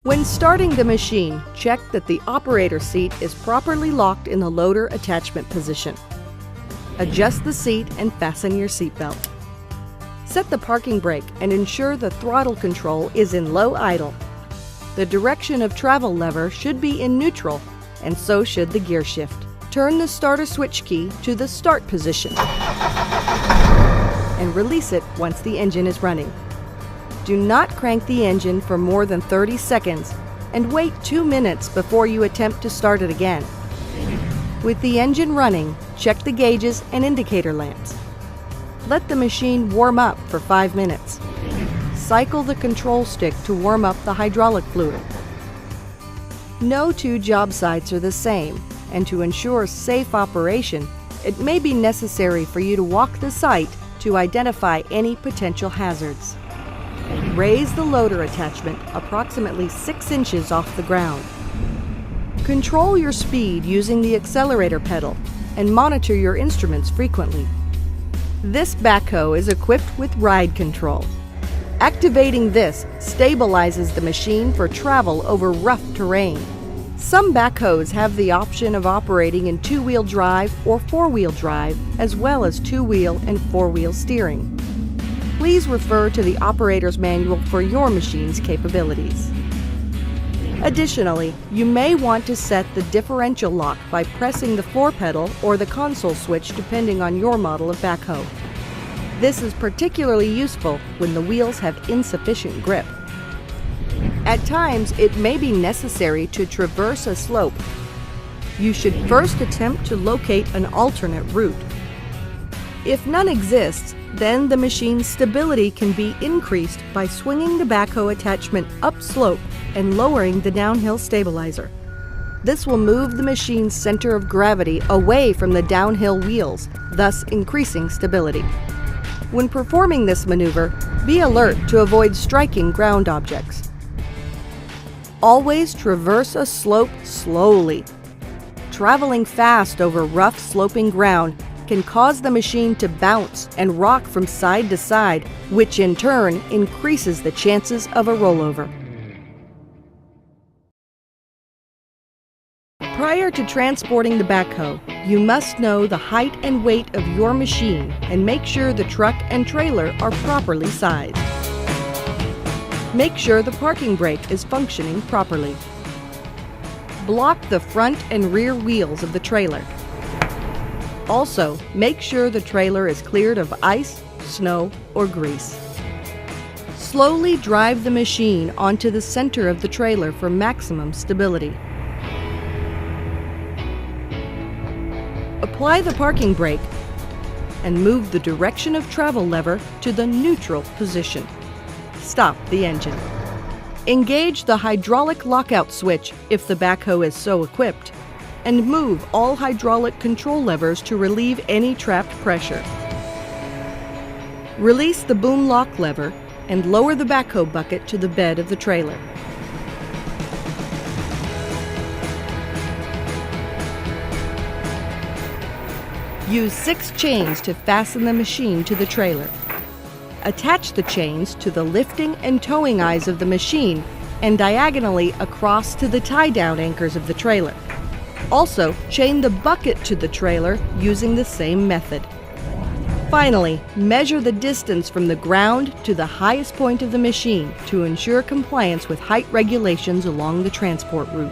When starting the machine, check that the operator seat is properly locked in the loader attachment position. Adjust the seat and fasten your seatbelt. Set the parking brake and ensure the throttle control is in low idle. The direction of travel lever should be in neutral, and so should the gear shift. Turn the starter switch key to the start position and release it once the engine is running. Do not crank the engine for more than 30 seconds and wait 2 minutes before you attempt to start it again. With the engine running, check the gauges and indicator lamps. Let the machine warm up for 5 minutes. Cycle the control stick to warm up the hydraulic fluid. No two job sites are the same, and to ensure safe operation, it may be necessary for you to walk the site to identify any potential hazards. Raise the loader attachment approximately 6 inches off the ground. Control your speed using the accelerator pedal and monitor your instruments frequently. This backhoe is equipped with ride control. Activating this stabilizes the machine for travel over rough terrain. Some backhoes have the option of operating in 2-wheel drive or 4-wheel drive, as well as 2-wheel and 4-wheel steering. Please refer to the operator's manual for your machine's capabilities. Additionally, you may want to set the differential lock by pressing the floor pedal or the console switch depending on your model of backhoe. This is particularly useful when the wheels have insufficient grip. At times, it may be necessary to traverse a slope. You should first attempt to locate an alternate route. If none exists, then the machine's stability can be increased by swinging the backhoe attachment upslope and lowering the downhill stabilizer. This will move the machine's center of gravity away from the downhill wheels, thus increasing stability. When performing this maneuver, be alert to avoid striking ground objects. Always traverse a slope slowly. Traveling fast over rough sloping ground can cause the machine to bounce and rock from side to side, which in turn increases the chances of a rollover. Prior to transporting the backhoe, you must know the height and weight of your machine and make sure the truck and trailer are properly sized. Make sure the parking brake is functioning properly. Block the front and rear wheels of the trailer. Also, make sure the trailer is cleared of ice, snow, or grease. Slowly drive the machine onto the center of the trailer for maximum stability. Apply the parking brake and move the direction of travel lever to the neutral position. Stop the engine. Engage the hydraulic lockout switch if the backhoe is so equipped, and move all hydraulic control levers to relieve any trapped pressure. Release the boom lock lever and lower the backhoe bucket to the bed of the trailer. Use 6 chains to fasten the machine to the trailer. Attach the chains to the lifting and towing eyes of the machine and diagonally across to the tie-down anchors of the trailer. Also, chain the bucket to the trailer using the same method. Finally, measure the distance from the ground to the highest point of the machine to ensure compliance with height regulations along the transport route.